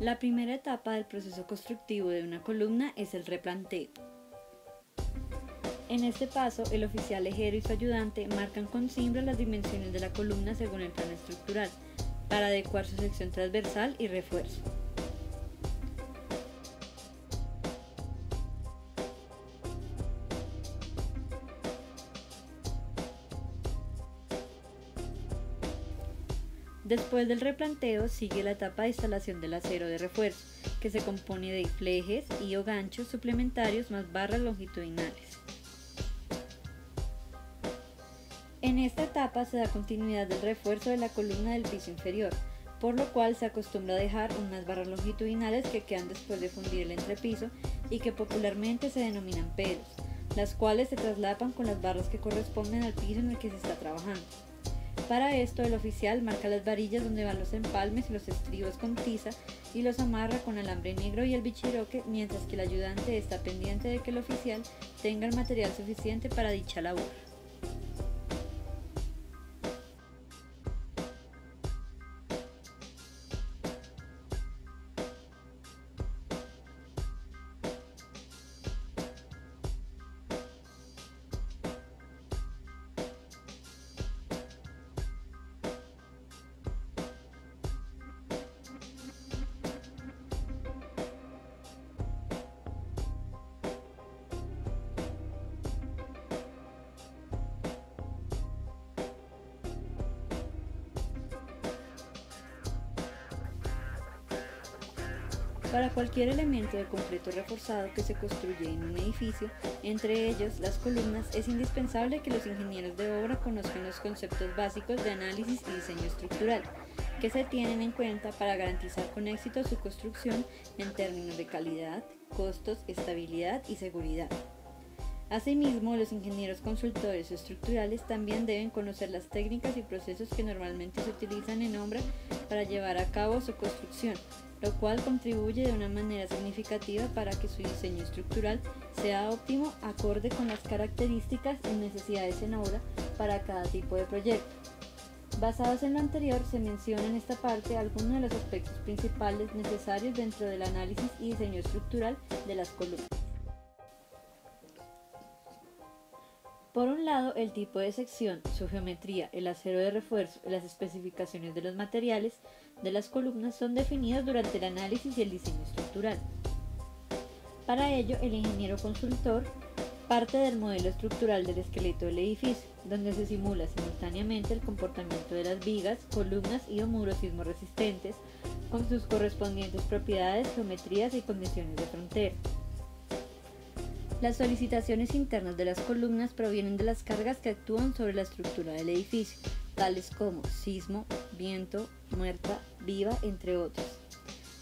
La primera etapa del proceso constructivo de una columna es el replanteo. En este paso, el oficial lejero y su ayudante marcan con cimbra las dimensiones de la columna según el plano estructural, para adecuar su sección transversal y refuerzo. Después del replanteo sigue la etapa de instalación del acero de refuerzo, que se compone de flejes y o ganchos suplementarios más barras longitudinales. En esta etapa se da continuidad del refuerzo de la columna del piso inferior, por lo cual se acostumbra a dejar unas barras longitudinales que quedan después de fundir el entrepiso y que popularmente se denominan pelos, las cuales se traslapan con las barras que corresponden al piso en el que se está trabajando. Para esto, el oficial marca las varillas donde van los empalmes y los estribos con tiza y los amarra con alambre negro y el bichiroque, mientras que el ayudante está pendiente de que el oficial tenga el material suficiente para dicha labor. Para cualquier elemento de concreto reforzado que se construye en un edificio, entre ellos las columnas, es indispensable que los ingenieros de obra conozcan los conceptos básicos de análisis y diseño estructural, que se tienen en cuenta para garantizar con éxito su construcción en términos de calidad, costos, estabilidad y seguridad. Asimismo, los ingenieros consultores o estructurales también deben conocer las técnicas y procesos que normalmente se utilizan en obra para llevar a cabo su construcción, lo cual contribuye de una manera significativa para que su diseño estructural sea óptimo acorde con las características y necesidades en obra para cada tipo de proyecto. Basados en lo anterior, se menciona en esta parte algunos de los aspectos principales necesarios dentro del análisis y diseño estructural de las columnas. Por un lado, el tipo de sección, su geometría, el acero de refuerzo y las especificaciones de los materiales de las columnas son definidos durante el análisis y el diseño estructural. Para ello, el ingeniero consultor parte del modelo estructural del esqueleto del edificio, donde se simula simultáneamente el comportamiento de las vigas, columnas y o muros sismorresistentes con sus correspondientes propiedades, geometrías y condiciones de frontera. Las solicitaciones internas de las columnas provienen de las cargas que actúan sobre la estructura del edificio, tales como sismo, viento, muerta, viva, entre otros.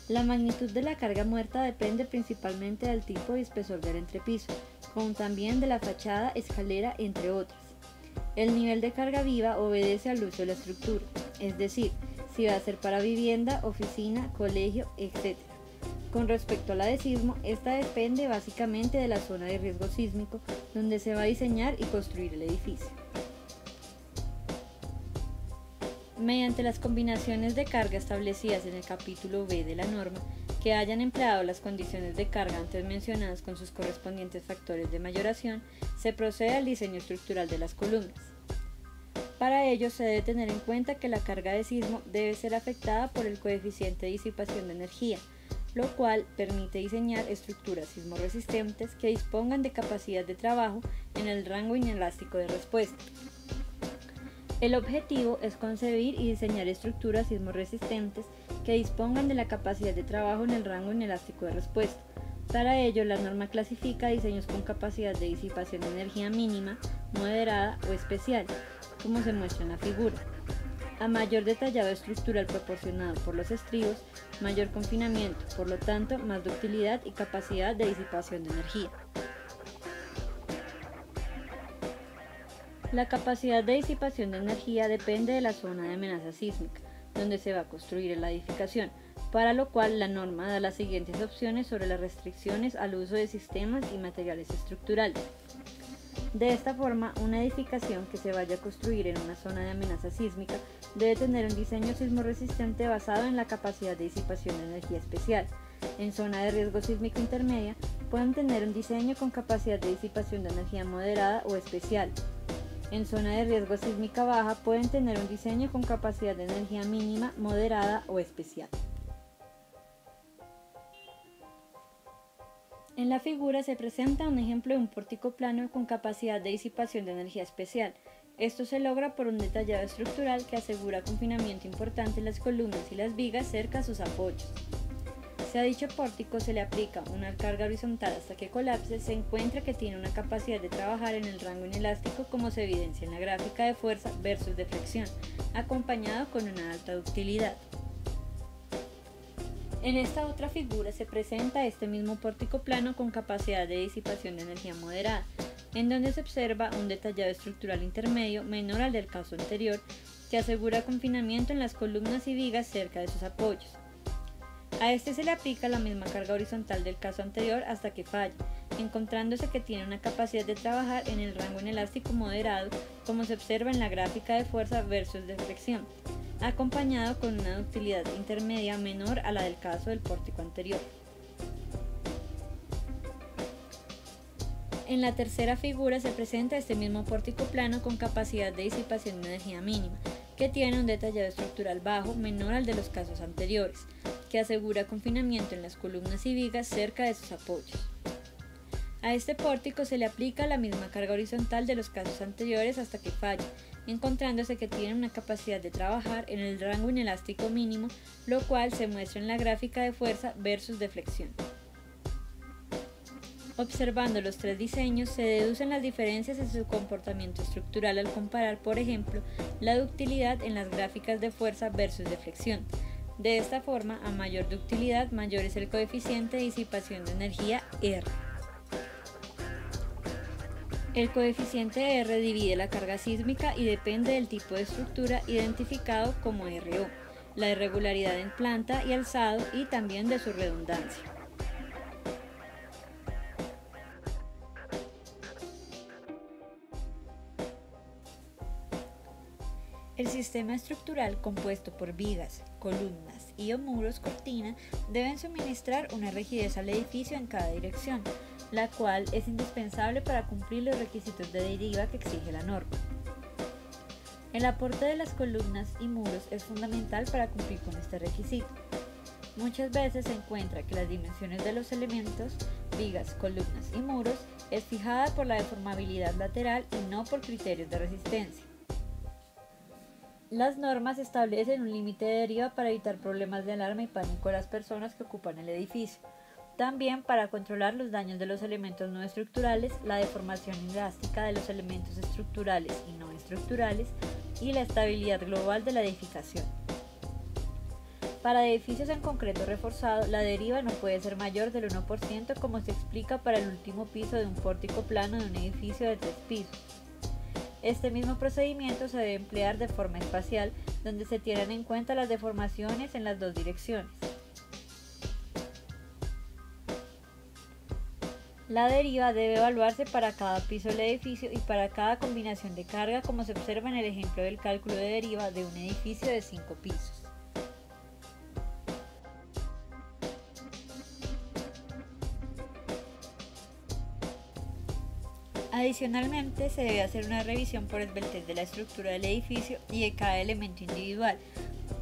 La magnitud de la carga muerta depende principalmente del tipo y espesor del entrepiso, como también de la fachada, escalera, entre otras. El nivel de carga viva obedece al uso de la estructura, es decir, si va a ser para vivienda, oficina, colegio, etc. Con respecto a la de sismo, esta depende básicamente de la zona de riesgo sísmico donde se va a diseñar y construir el edificio. Mediante las combinaciones de carga establecidas en el capítulo B de la norma, que hayan empleado las condiciones de carga antes mencionadas con sus correspondientes factores de mayoración, se procede al diseño estructural de las columnas. Para ello se debe tener en cuenta que la carga de sismo debe ser afectada por el coeficiente de disipación de energía, lo cual permite diseñar estructuras sismorresistentes que dispongan de capacidad de trabajo en el rango inelástico de respuesta. El objetivo es concebir y diseñar estructuras sismorresistentes que dispongan de la capacidad de trabajo en el rango inelástico de respuesta. Para ello, la norma clasifica diseños con capacidad de disipación de energía mínima, moderada o especial, como se muestra en la figura. A mayor detallado estructural proporcionado por los estribos, mayor confinamiento, por lo tanto, más ductilidad y capacidad de disipación de energía. La capacidad de disipación de energía depende de la zona de amenaza sísmica, donde se va a construir la edificación, para lo cual la norma da las siguientes opciones sobre las restricciones al uso de sistemas y materiales estructurales. De esta forma, una edificación que se vaya a construir en una zona de amenaza sísmica debe tener un diseño sismorresistente basado en la capacidad de disipación de energía especial. En zona de riesgo sísmico intermedia, pueden tener un diseño con capacidad de disipación de energía moderada o especial. En zona de riesgo sísmica baja, pueden tener un diseño con capacidad de energía mínima, moderada o especial. En la figura se presenta un ejemplo de un pórtico plano con capacidad de disipación de energía especial. Esto se logra por un detallado estructural que asegura confinamiento importante en las columnas y las vigas cerca a sus apoyos. Si a dicho pórtico se le aplica una carga horizontal hasta que colapse, se encuentra que tiene una capacidad de trabajar en el rango inelástico como se evidencia en la gráfica de fuerza versus deflexión, acompañado con una alta ductilidad. En esta otra figura se presenta este mismo pórtico plano con capacidad de disipación de energía moderada, en donde se observa un detallado estructural intermedio menor al del caso anterior, que asegura confinamiento en las columnas y vigas cerca de sus apoyos. A este se le aplica la misma carga horizontal del caso anterior hasta que falle, encontrándose que tiene una capacidad de trabajar en el rango inelástico moderado, como se observa en la gráfica de fuerza versus deflexión, acompañado con una ductilidad intermedia menor a la del caso del pórtico anterior. En la tercera figura se presenta este mismo pórtico plano con capacidad de disipación de energía mínima, que tiene un detallado estructural bajo menor al de los casos anteriores, que asegura confinamiento en las columnas y vigas cerca de sus apoyos. A este pórtico se le aplica la misma carga horizontal de los casos anteriores hasta que falle, encontrándose que tiene una capacidad de trabajar en el rango inelástico mínimo, lo cual se muestra en la gráfica de fuerza versus deflexión. Observando los tres diseños, se deducen las diferencias en su comportamiento estructural al comparar, por ejemplo, la ductilidad en las gráficas de fuerza versus deflexión. De esta forma, a mayor ductilidad, mayor es el coeficiente de disipación de energía R. El coeficiente R divide la carga sísmica y depende del tipo de estructura identificado como RO, la irregularidad en planta y alzado y también de su redundancia. El sistema estructural compuesto por vigas, columnas y o muros cortina deben suministrar una rigidez al edificio en cada dirección, la cual es indispensable para cumplir los requisitos de deriva que exige la norma. El aporte de las columnas y muros es fundamental para cumplir con este requisito. Muchas veces se encuentra que las dimensiones de los elementos, vigas, columnas y muros, es fijada por la deformabilidad lateral y no por criterios de resistencia. Las normas establecen un límite de deriva para evitar problemas de alarma y pánico a las personas que ocupan el edificio. También para controlar los daños de los elementos no estructurales, la deformación elástica de los elementos estructurales y no estructurales y la estabilidad global de la edificación. Para edificios en concreto reforzado, la deriva no puede ser mayor del 1% como se explica para el último piso de un pórtico plano de un edificio de 3 pisos. Este mismo procedimiento se debe emplear de forma espacial, donde se tienen en cuenta las deformaciones en las dos direcciones. La deriva debe evaluarse para cada piso del edificio y para cada combinación de carga, como se observa en el ejemplo del cálculo de deriva de un edificio de 5 pisos. Adicionalmente, se debe hacer una revisión por esbeltez de la estructura del edificio y de cada elemento individual.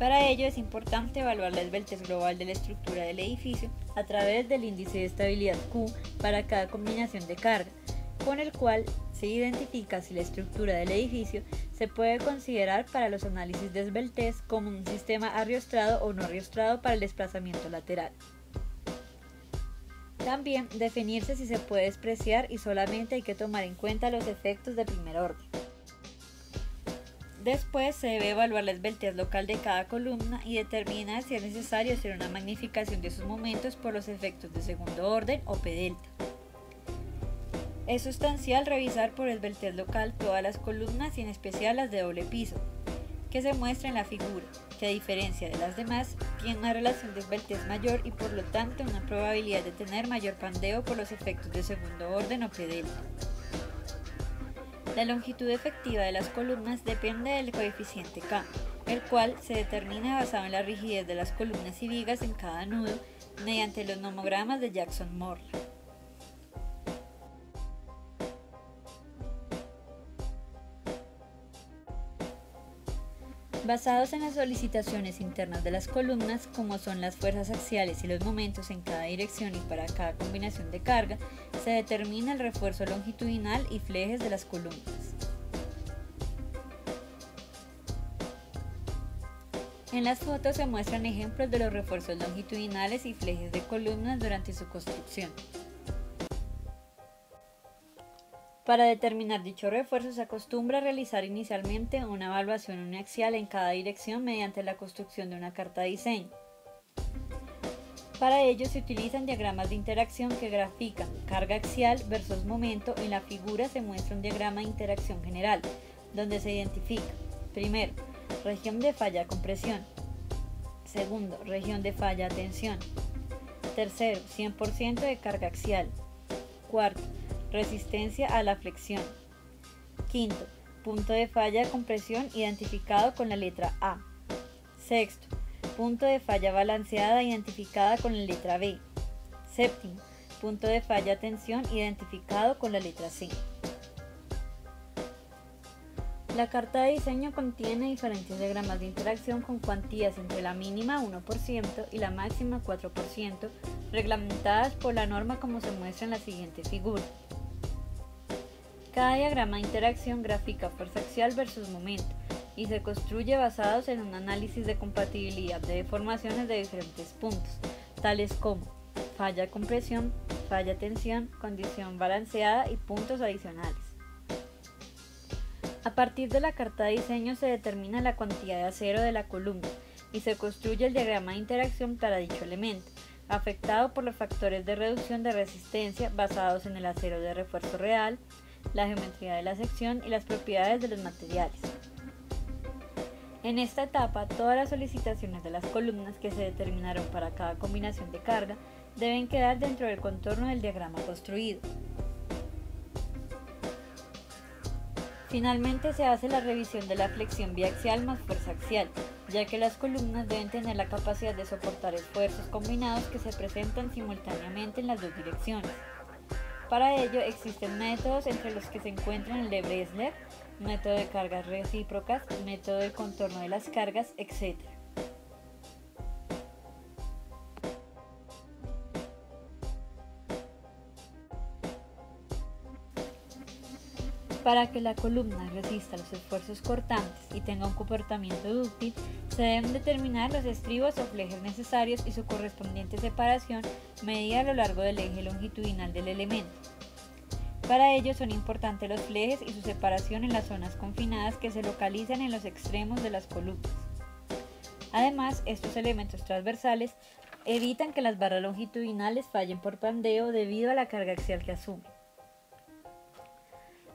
Para ello es importante evaluar la esbeltez global de la estructura del edificio a través del índice de estabilidad Q para cada combinación de carga, con el cual se identifica si la estructura del edificio se puede considerar para los análisis de esbeltez como un sistema arriostrado o no arriostrado para el desplazamiento lateral. También definirse si se puede despreciar y solamente hay que tomar en cuenta los efectos de primer orden. Después se debe evaluar la esbeltez local de cada columna y determinar si es necesario hacer una magnificación de sus momentos por los efectos de segundo orden o P delta. Es sustancial revisar por esbeltez local todas las columnas y en especial las de doble piso, que se muestra en la figura, que a diferencia de las demás, tiene una relación de esbeltez mayor y por lo tanto una probabilidad de tener mayor pandeo por los efectos de segundo orden o P delta. La longitud efectiva de las columnas depende del coeficiente K, el cual se determina basado en la rigidez de las columnas y vigas en cada nudo mediante los nomogramas de Jackson-Morley. Basados en las solicitaciones internas de las columnas, como son las fuerzas axiales y los momentos en cada dirección y para cada combinación de carga, se determina el refuerzo longitudinal y flejes de las columnas. En las fotos se muestran ejemplos de los refuerzos longitudinales y flejes de columnas durante su construcción. Para determinar dicho refuerzo se acostumbra a realizar inicialmente una evaluación uniaxial en cada dirección mediante la construcción de una carta de diseño. Para ello se utilizan diagramas de interacción que grafican carga axial versus momento. En la figura se muestra un diagrama de interacción general, donde se identifica, primero, región de falla compresión, segundo, región de falla tensión, tercero, 100% de carga axial, cuarto, resistencia a la flexión, quinto, punto de falla de compresión identificado con la letra A, sexto, punto de falla balanceada identificada con la letra B, séptimo, punto de falla tensión identificado con la letra C. La carta de diseño contiene diferentes diagramas de interacción con cuantías entre la mínima 1% y la máxima 4%, reglamentadas por la norma como se muestra en la siguiente figura. Cada diagrama de interacción grafica fuerza axial versus momento y se construye basados en un análisis de compatibilidad de deformaciones de diferentes puntos, tales como falla de compresión, falla de tensión, condición balanceada y puntos adicionales. A partir de la carta de diseño se determina la cuantía de acero de la columna y se construye el diagrama de interacción para dicho elemento, afectado por los factores de reducción de resistencia basados en el acero de refuerzo real, la geometría de la sección y las propiedades de los materiales. En esta etapa, todas las solicitaciones de las columnas que se determinaron para cada combinación de carga deben quedar dentro del contorno del diagrama construido. Finalmente se hace la revisión de la flexión biaxial más fuerza axial, ya que las columnas deben tener la capacidad de soportar esfuerzos combinados que se presentan simultáneamente en las dos direcciones. Para ello existen métodos entre los que se encuentran el de Bresler, método de cargas recíprocas, método de contorno de las cargas, etc. Para que la columna resista los esfuerzos cortantes y tenga un comportamiento dúctil, se deben determinar los estribos o flejes necesarios y su correspondiente separación medida a lo largo del eje longitudinal del elemento. Para ello son importantes los flejes y su separación en las zonas confinadas que se localizan en los extremos de las columnas. Además, estos elementos transversales evitan que las barras longitudinales fallen por pandeo debido a la carga axial que asumen.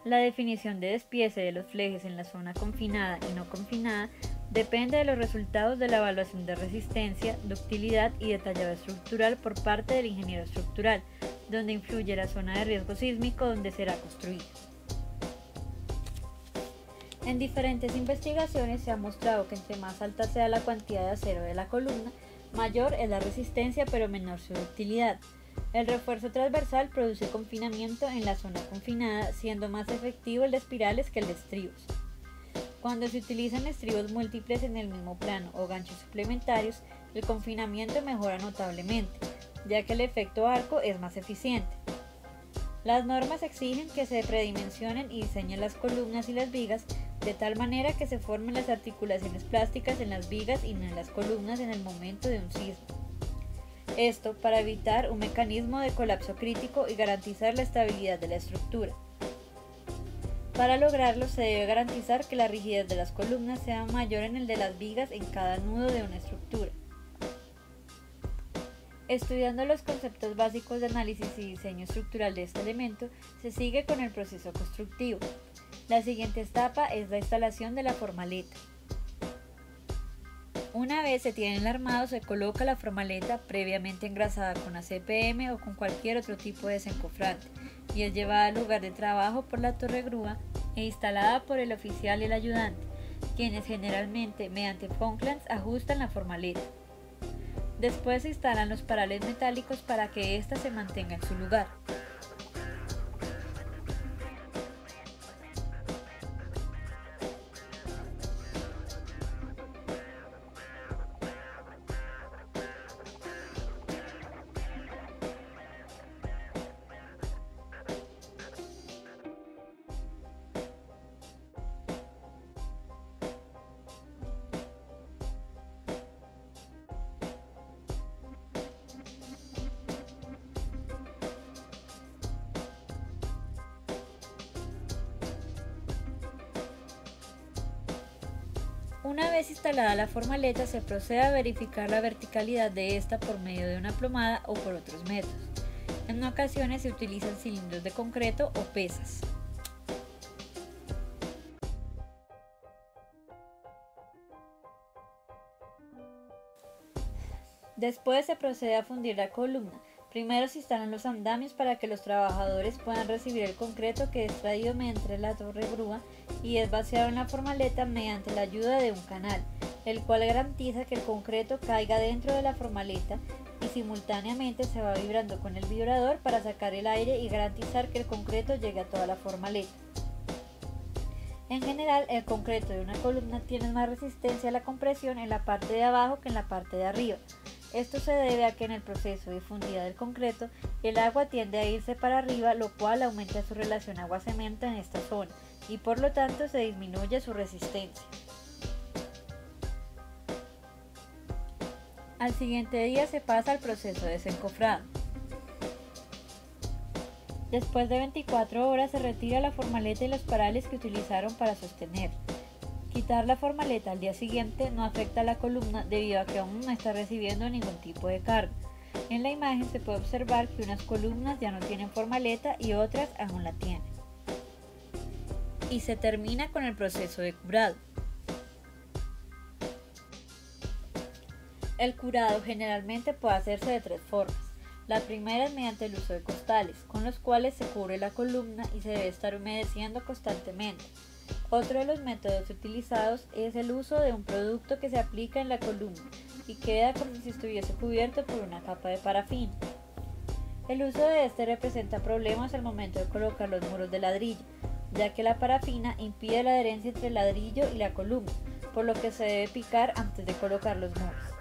La definición de despiece de los flejes en la zona confinada y no confinada depende de los resultados de la evaluación de resistencia, ductilidad y detallado estructural por parte del ingeniero estructural, donde influye la zona de riesgo sísmico donde será construida. En diferentes investigaciones se ha mostrado que entre más alta sea la cantidad de acero de la columna, mayor es la resistencia pero menor su ductilidad. El refuerzo transversal produce confinamiento en la zona confinada, siendo más efectivo el de espirales que el de estribos. Cuando se utilizan estribos múltiples en el mismo plano o ganchos suplementarios, el confinamiento mejora notablemente, ya que el efecto arco es más eficiente. Las normas exigen que se predimensionen y diseñen las columnas y las vigas de tal manera que se formen las articulaciones plásticas en las vigas y no en las columnas en el momento de un sismo. Esto para evitar un mecanismo de colapso crítico y garantizar la estabilidad de la estructura. Para lograrlo se debe garantizar que la rigidez de las columnas sea mayor en el de las vigas en cada nudo de una estructura. Estudiando los conceptos básicos de análisis y diseño estructural de este elemento, se sigue con el proceso constructivo. La siguiente etapa es la instalación de la formaleta. Una vez se tiene el armado, se coloca la formaleta previamente engrasada con ACPM o con cualquier otro tipo de desencofrante y es llevada al lugar de trabajo por la torre grúa e instalada por el oficial y el ayudante, quienes generalmente mediante Falklands ajustan la formaleta. Después se instalan los parales metálicos para que ésta se mantenga en su lugar. Una vez instalada la formaleta, se procede a verificar la verticalidad de esta por medio de una plomada o por otros métodos. En ocasiones se utilizan cilindros de concreto o pesas. Después se procede a fundir la columna. Primero se instalan los andamios para que los trabajadores puedan recibir el concreto que es traído mediante la torre grúa y es vaciado en la formaleta mediante la ayuda de un canal, el cual garantiza que el concreto caiga dentro de la formaleta y simultáneamente se va vibrando con el vibrador para sacar el aire y garantizar que el concreto llegue a toda la formaleta. En general, el concreto de una columna tiene más resistencia a la compresión en la parte de abajo que en la parte de arriba. Esto se debe a que en el proceso de fundida del concreto, el agua tiende a irse para arriba, lo cual aumenta su relación agua-cemento en esta zona y por lo tanto se disminuye su resistencia. Al siguiente día se pasa al proceso de desencofrado. Después de 24 horas se retira la formaleta y los parales que utilizaron para sostenerla. Quitar la formaleta al día siguiente no afecta a la columna debido a que aún no está recibiendo ningún tipo de carga. En la imagen se puede observar que unas columnas ya no tienen formaleta y otras aún la tienen. Y se termina con el proceso de curado. El curado generalmente puede hacerse de tres formas. La primera es mediante el uso de costales, con los cuales se cubre la columna y se debe estar humedeciendo constantemente. Otro de los métodos utilizados es el uso de un producto que se aplica en la columna y queda como si estuviese cubierto por una capa de parafina. El uso de este representa problemas al momento de colocar los muros de ladrillo, ya que la parafina impide la adherencia entre el ladrillo y la columna, por lo que se debe picar antes de colocar los muros.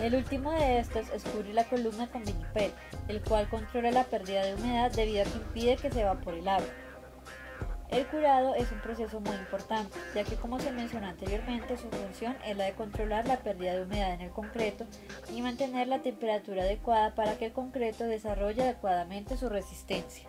El último de estos es cubrir la columna con vinipel, el cual controla la pérdida de humedad debido a que impide que se evapore el agua. El curado es un proceso muy importante, ya que como se mencionó anteriormente, su función es la de controlar la pérdida de humedad en el concreto y mantener la temperatura adecuada para que el concreto desarrolle adecuadamente su resistencia.